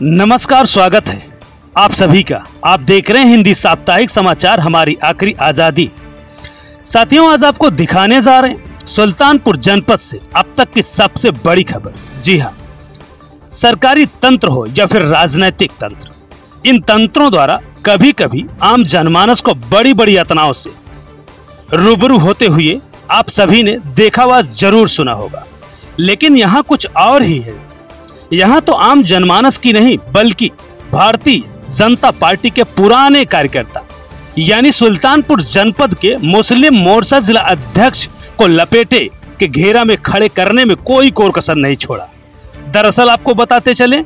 नमस्कार, स्वागत है आप सभी का। आप देख रहे हैं हिंदी साप्ताहिक समाचार हमारी आखिरी आजादी। साथियों, आज आपको दिखाने जा रहे हैं सुल्तानपुर जनपद से अब तक की सबसे बड़ी खबर। जी हाँ, सरकारी तंत्र हो या फिर राजनीतिक तंत्र, इन तंत्रों द्वारा कभी कभी आम जनमानस को बड़ी बड़ी यातनाओं से रूबरू होते हुए आप सभी ने देखा व जरूर सुना होगा। लेकिन यहाँ कुछ और ही है। यहाँ तो आम जनमानस की नहीं बल्कि भारतीय जनता पार्टी के पुराने कार्यकर्ता यानी सुल्तानपुर जनपद के मुस्लिम मोर्चा जिला अध्यक्ष को लपेटे के घेरा में खड़े करने में कोई कोर कसर नहीं छोड़ा। दरअसल आपको बताते चले,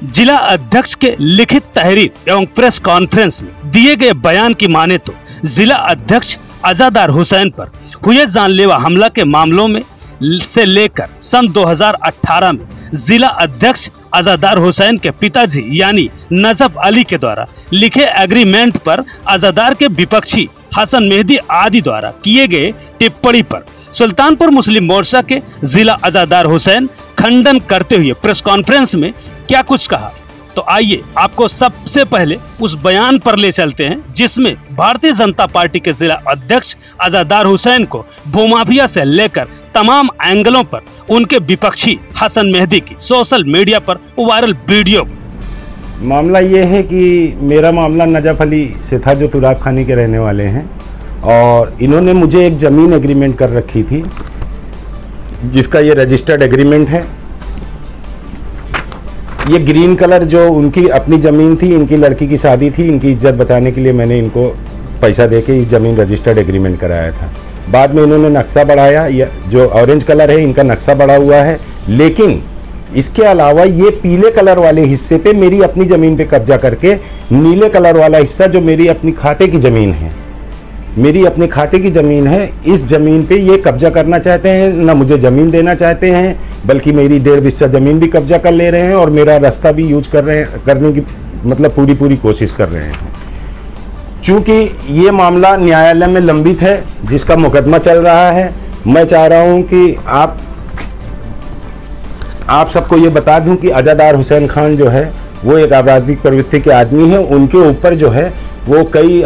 जिला अध्यक्ष के लिखित तहरीर एवं प्रेस कॉन्फ्रेंस में दिए गए बयान की माने तो जिला अध्यक्ष अजादार हुसैन पर हुए जानलेवा हमला के मामलों में से लेकर सन 2018 में जिला अध्यक्ष अजादार हुसैन के पिताजी यानी नजफ अली के द्वारा लिखे एग्रीमेंट पर अजादार के विपक्षी हसन मेहदी आदि द्वारा किए गए टिप्पणी पर सुल्तानपुर मुस्लिम मोर्चा के जिला अजादार हुसैन खंडन करते हुए प्रेस कॉन्फ्रेंस में क्या कुछ कहा, तो आइए आपको सबसे पहले उस बयान पर ले चलते हैं जिसमें भारतीय जनता पार्टी के जिला अध्यक्ष अजादार हुसैन को भूमाफिया से लेकर तमाम एंगलों पर उनके विपक्षी हसन मेहदी की सोशल मीडिया पर वायरल वीडियो। मामला ये है कि मेरा मामला नजफ अली से था जो तुराब खानी के रहने वाले हैं, और इन्होंने मुझे एक ज़मीन एग्रीमेंट कर रखी थी जिसका ये रजिस्टर्ड एग्रीमेंट है। ये ग्रीन कलर जो उनकी अपनी ज़मीन थी, इनकी लड़की की शादी थी, इनकी इज्जत बचाने के लिए मैंने इनको पैसा देके ज़मीन रजिस्टर्ड एग्रीमेंट कराया था। बाद में इन्होंने नक्शा बढ़ाया, ये जो ऑरेंज कलर है इनका नक्शा बढ़ा हुआ है, लेकिन इसके अलावा ये पीले कलर वाले हिस्से पे मेरी अपनी ज़मीन पे कब्जा करके नीले कलर वाला हिस्सा जो मेरी अपनी खाते की ज़मीन है, मेरी अपने खाते की ज़मीन है, इस ज़मीन पे ये कब्जा करना चाहते हैं। ना मुझे ज़मीन देना चाहते हैं बल्कि मेरी 1.5 हिस्सा ज़मीन भी कब्जा कर ले रहे हैं और मेरा रास्ता भी यूज करने की मतलब पूरी कोशिश कर रहे हैं। चूँकि ये मामला न्यायालय में लंबित है जिसका मुकदमा चल रहा है, मैं चाह रहा हूँ कि आप सबको ये बता दूँ कि अजादार हुसैन खान जो है वो एक आपराधिक प्रवृत्ति के आदमी हैं। उनके ऊपर जो है वो कई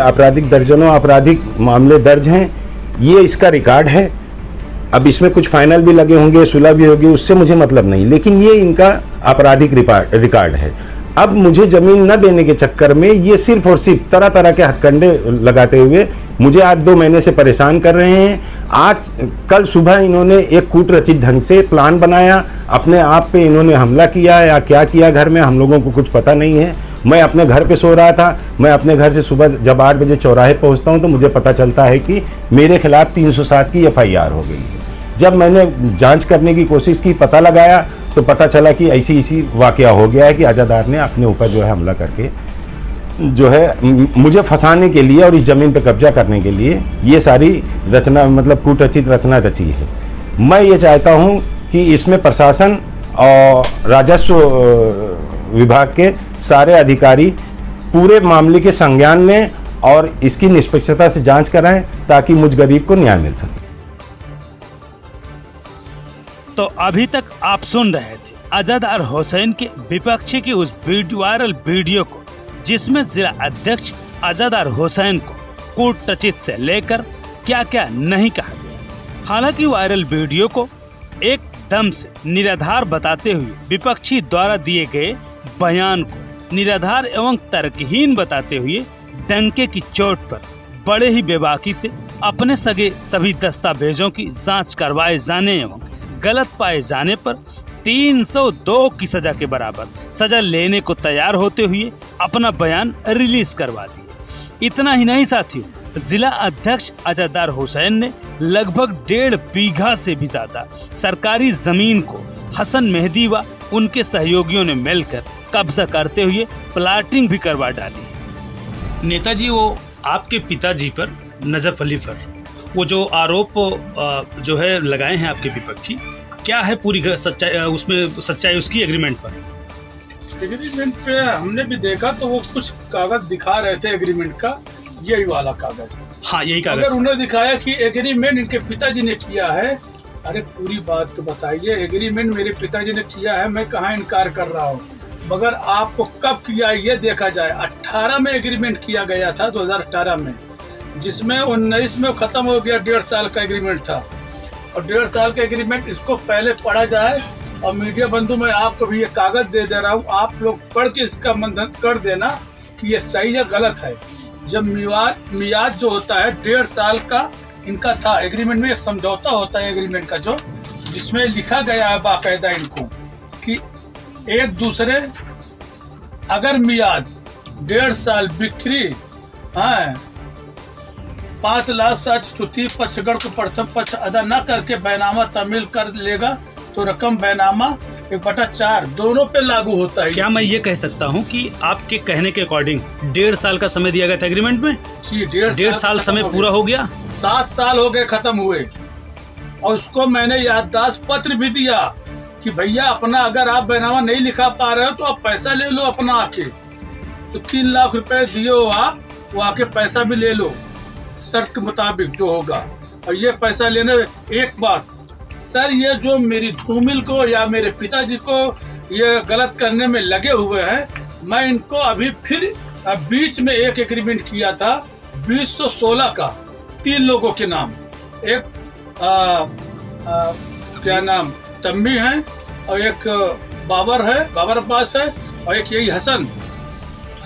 दर्जनों आपराधिक मामले दर्ज हैं। ये इसका रिकॉर्ड है। अब इसमें कुछ फाइनल भी लगे होंगे, सुलह भी होगी, उससे मुझे मतलब नहीं, लेकिन ये इनका आपराधिक रिकॉर्ड है। अब मुझे ज़मीन न देने के चक्कर में ये सिर्फ और सिर्फ तरह तरह के हथकंडे लगाते हुए मुझे आज 2 महीने से परेशान कर रहे हैं। कल सुबह इन्होंने एक कूट रचित ढंग से प्लान बनाया, अपने आप पे इन्होंने हमला किया या क्या किया घर में हम लोगों को कुछ पता नहीं है। मैं अपने घर पे सो रहा था। मैं अपने घर से सुबह जब 8 बजे चौराहे पहुंचता हूं तो मुझे पता चलता है कि मेरे खिलाफ 307 की FIR हो गई है। जब मैंने जांच करने की कोशिश की, पता लगाया तो पता चला कि ऐसी वाकया हो गया है कि अजादार ने अपने ऊपर जो है हमला करके जो है मुझे फंसाने के लिए और इस ज़मीन पे कब्जा करने के लिए ये सारी रचना मतलब कूटरचित रचना रची है। मैं ये चाहता हूँ कि इसमें प्रशासन और राजस्व विभाग के सारे अधिकारी पूरे मामले के संज्ञान लें और इसकी निष्पक्षता से जांच कराएं ताकि मुझ गरीब को न्याय मिल सके। तो अभी तक आप सुन रहे थे अजादार हुसैन के विपक्षी की उस वायरल वीडियो को जिसमें जिला अध्यक्ष अजादार हुसैन को कूटरचित से लेकर क्या क्या नहीं कहा गया। हालांकि वायरल वीडियो को एकदम से निराधार बताते हुए विपक्षी द्वारा दिए गए बयान को निराधार एवं तर्कहीन बताते हुए डंके की चोट पर बड़े ही बेबाकी से अपने सगे सभी दस्तावेजों की जांच करवाए जाने एवं गलत पाए जाने पर 302 की सजा के बराबर सजा लेने को तैयार होते हुए अपना बयान रिलीज करवा दिया। इतना ही नहीं साथियों, जिला अध्यक्ष अजादार हुसैन ने लगभग 1.5 बीघा से भी ज्यादा सरकारी जमीन को हसन मेहदी व उनके सहयोगियों ने मिलकर कब्जा करते हुए प्लाटिंग भी करवा डाली। नेताजी, वो आपके पिताजी पर नजफ अली पर वो जो आरोप जो है लगाए हैं आपके विपक्षी, क्या है पूरी सच्चाई उसमें, सच्चाई उसकी एग्रीमेंट पर? एग्रीमेंट पे हमने भी देखा तो वो कुछ कागज दिखा रहे थे एग्रीमेंट का, यही वाला कागज। हाँ, यही कागज। अगर उन्होंने दिखाया कि एग्रीमेंट इनके पिताजी ने किया है, अरे पूरी बात तो बताइए। एग्रीमेंट मेरे पिताजी ने किया है, मैं कहाँ इनकार कर रहा हूँ। मगर आपको कब किया ये देखा जाए। 18 में एग्रीमेंट किया गया था, 2018 में, जिसमें 19 में ख़त्म हो गया। 1.5 साल का एग्रीमेंट था और 1.5 साल का एग्रीमेंट इसको पहले पढ़ा जाए। और मीडिया बंधु मैं आपको भी ये कागज़ दे दे रहा हूँ, आप लोग पढ़ के इसका मंथन कर देना कि ये सही है गलत है। जब मियाद जो होता है 1.5 साल का इनका था एग्रीमेंट में, एक समझौता होता है एग्रीमेंट का जो, जिसमें लिखा गया है बाकायदा इनको कि एक दूसरे अगर मियाद 1.5 साल बिक्री 5 लाख सच तृतीय पक्षगण को प्रथम पक्ष अदा न करके बैनामा तामील कर लेगा तो रकम बैनामा 1/4 दोनों पे लागू होता है। क्या मैं ये कह सकता हूँ कि आपके कहने के अकॉर्डिंग 1.5 साल का समय दिया गया था एग्रीमेंट में? जी, 1.5 साल समय पूरा हो गया। 7 साल हो गए खत्म हुए और उसको मैंने याददाश्त पत्र भी दिया कि भैया अपना अगर आप बैनामा नहीं लिखा पा रहे हो तो आप पैसा ले लो अपना आके। तो 3 लाख रुपए दिए हो आप, वो आके पैसा भी ले लो शर्त के मुताबिक जो होगा। और ये पैसा लेने एक बात सर, ये जो मेरी धूमिल को या मेरे पिताजी को ये गलत करने में लगे हुए हैं, मैं इनको अभी फिर बीच में एक एग्रीमेंट किया था 2016 का 3 लोगों के नाम, एक क्या नाम तम्मी है और एक बाबर है, बाबर अब्बास है और एक यही हसन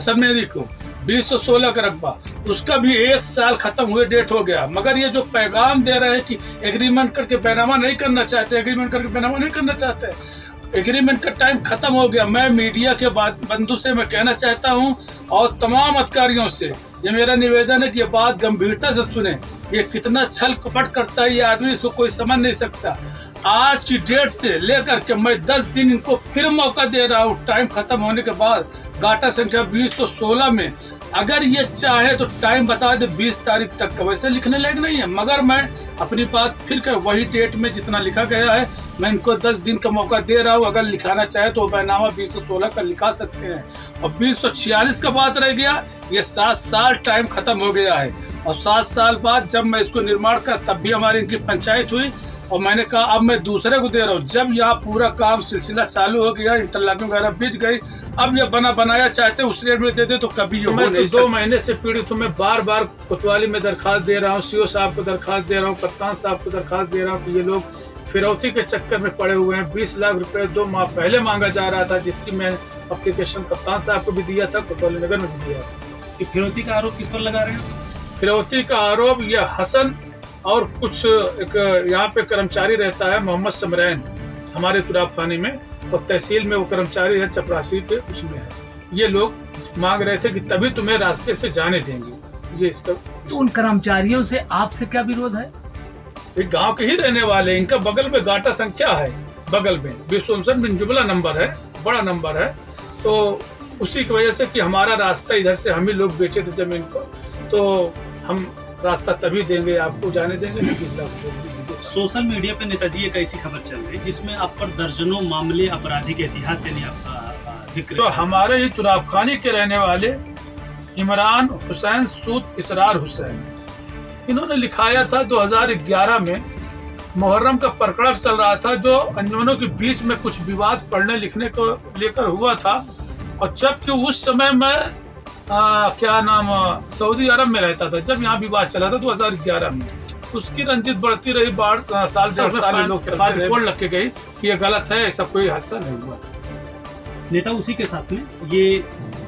मेहदी को 2016 का रकबा, उसका भी 1 साल खत्म हुए डेट हो गया। मगर ये जो पैगाम दे रहे हैं कि एग्रीमेंट करके बैनामा नहीं करना चाहते, एग्रीमेंट करके बैनामा नहीं करना चाहते, एग्रीमेंट का टाइम खत्म हो गया। मैं मीडिया के बंधु से मैं कहना चाहता हूं और तमाम अधिकारियों से ये मेरा निवेदन है कि ये बात गंभीरता से सुने। ये कितना छल कपट करता है ये आदमी, इसको कोई समझ नहीं सकता। आज की डेट से लेकर के मैं 10 दिन इनको फिर मौका दे रहा हूँ टाइम खत्म होने के बाद। गाटा संख्या 2016 में अगर ये चाहे तो टाइम बता दे 20 तारीख तक का, वैसे लिखने लायक नहीं है। मगर मैं अपनी बात फिर कर वही डेट में जितना लिखा गया है मैं इनको 10 दिन का मौका दे रहा हूँ। अगर लिखाना चाहे तो बैनामा 2016 का लिखा सकते हैं। और 2046 का बात रह गया, ये 7 साल टाइम खत्म हो गया है। और 7 साल बाद जब मैं इसको निर्माण कर तब भी हमारी इनकी पंचायत हुई और मैंने कहा अब मैं दूसरे को दे रहा हूँ। जब यहाँ पूरा काम सिलसिला चालू हो गया, इंटरलॉकिंग वगैरह बिछ गई, अब ये बनाया चाहते उस रेट में दे दे तो कभी ये हो नहीं सकता। 2 महीने से पीड़ित हूँ मैं, बार कोतवाली में दरखास्त दे रहा हूँ, सीओ साहब को दरखास्त दे रहा हूँ, कप्तान साहब को दरखास्त दे रहा हूँ कि ये लोग फिरौती के चक्कर में पड़े हुए हैं। 20 लाख रुपए 2 माह पहले मांगा जा रहा था, जिसकी मैं अप्लीकेशन कप्तान साहब को भी दिया था, कोतवाली नगर में भी दिया था। फिरौती का आरोप किस पर लगा रहे हैं? फिरौती का आरोप यह हसन और कुछ एक यहाँ पे कर्मचारी रहता है मोहम्मद समरैन हमारे तुराब खाने में, और तहसील में वो कर्मचारी है चपरासी पे, उसमें है। ये लोग मांग रहे थे कि तभी तुम्हें रास्ते से जाने देंगे। ये इसका तो उन कर्मचारियों से आपसे क्या विरोध है? एक गांव के ही रहने वाले, इनका बगल में गाटा संख्या है, बगल में 259 बिन जुमला नंबर है, बड़ा नंबर है। तो उसी की वजह से कि हमारा रास्ता इधर से हम ही लोग बेचे थे जमीन को, तो हम रास्ता तभी देंगे, आपको जाने देंगे। 20 लाख। सोशल मीडिया पे नेताजी एक ऐसी खबर चल रही है जिसमें आप पर दर्जनों मामले आपराधिक इतिहास यानी आपका जिक्र। तो हमारे ही तुराब खानी के रहने वाले इमरान हुसैन सूद इसरार हुसैन, इन्होंने लिखाया था 2011 में मुहर्रम का प्रकरण चल रहा था, जो अंजुमनों के बीच में कुछ विवाद पढ़ने लिखने को लेकर हुआ था। और जबकि उस समय मैं क्या नाम सऊदी अरब में रहता था जब यहाँ विवाद चला था 2011 में। उसकी रंजित बढ़ती रही, साल 1.5 साल लोग रिपोर्ट लग के गई कि ये गलत है, ऐसा कोई हादसा नहीं हुआ था। नेता उसी के साथ में ये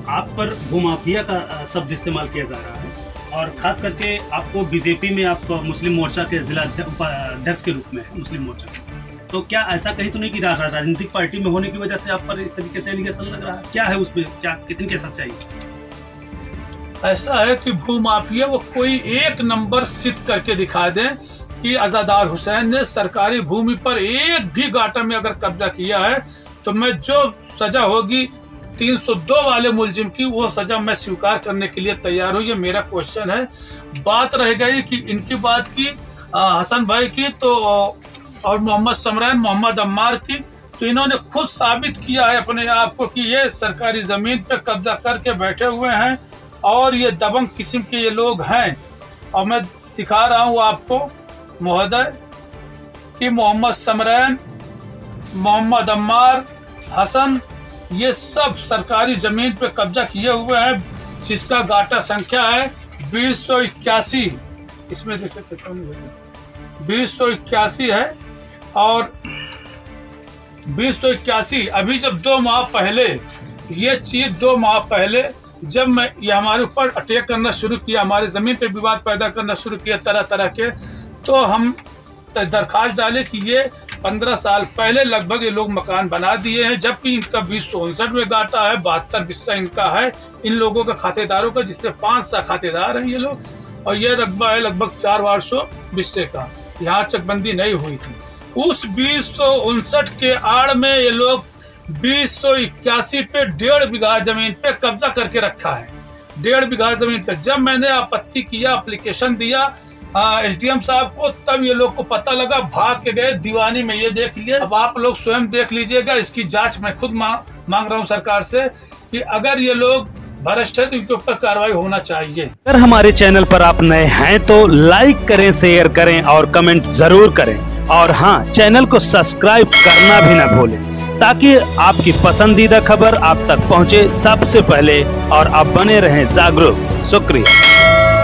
आप पर भूमाफिया का शब्द इस्तेमाल किया जा रहा है और खास करके आपको बीजेपी में आप मुस्लिम मोर्चा के जिला अध्यक्ष के रूप में है मुस्लिम मोर्चा के, तो क्या ऐसा कहीं तो नहीं कि राजनीतिक पार्टी में होने की वजह से आप पर इस तरीके से एलिगेशन लग रहा है? क्या है उसमें, क्या कितनी की सच्चाई? ऐसा है कि भूमाफिया वो कोई एक नंबर सिद्ध करके दिखा दें कि अज़ादार हुसैन ने सरकारी भूमि पर एक भी गाटा में अगर कब्जा किया है तो मैं जो सजा होगी 302 वाले मुलजिम की, वो सजा मैं स्वीकार करने के लिए तैयार हूँ। ये मेरा क्वेश्चन है। बात रह गई कि इनकी बात की हसन भाई की तो और मोहम्मद समरैन मोहम्मद अम्मार की, तो इन्होंने खुद साबित किया है अपने आप को कि ये सरकारी जमीन पे कब्जा करके बैठे हुए हैं और ये दबंग किस्म के ये लोग हैं। और मैं दिखा रहा हूँ आपको महोदय कि मोहम्मद समरैन, मोहम्मद अम्मार, हसन ये सब सरकारी जमीन पे कब्जा किए हुए हैं, जिसका गाटा संख्या है 2081। इसमें देखिए 2081 है। और 2081 अभी जब 2 माह पहले ये चीज 2 माह पहले जब मैं ये हमारे ऊपर अटैक करना शुरू किया, हमारे ज़मीन पे विवाद पैदा करना शुरू किया तरह तरह के, तो हम दरखास्त डाले कि ये 15 साल पहले लगभग ये लोग मकान बना दिए हैं, जबकि इनका 2059 में गाटा है, 72 हिस्सा इनका है इन लोगों का खातेदारों का, जिसमें 5 खातेदार हैं ये लोग, और ये रकबा है लगभग 4 हिस्से का। यहाँ चकबंदी नहीं हुई थी। उस 2059 के आड़ में ये लोग 2081 पे 1.5 बीघा जमीन पे कब्जा करके रखा है। 1.5 बीघा जमीन पे जब मैंने आपत्ति किया, एप्लीकेशन दिया एसडीएम साहब को, तब ये लोग को पता लगा, भाग के गए दीवानी में। ये देख लिए, अब आप लोग स्वयं देख लीजिएगा। इसकी जांच मैं खुद मांग रहा हूँ सरकार से कि अगर ये लोग भ्रष्ट है तो इनके ऊपर कार्रवाई होना चाहिए। अगर हमारे चैनल पर आप नए हैं तो लाइक करें, शेयर करें और कमेंट जरूर करें। और हाँ, चैनल को सब्सक्राइब करना भी ना भूलें, ताकि आपकी पसंदीदा खबर आप तक पहुंचे सबसे पहले और आप बने रहें जागरूक। शुक्रिया।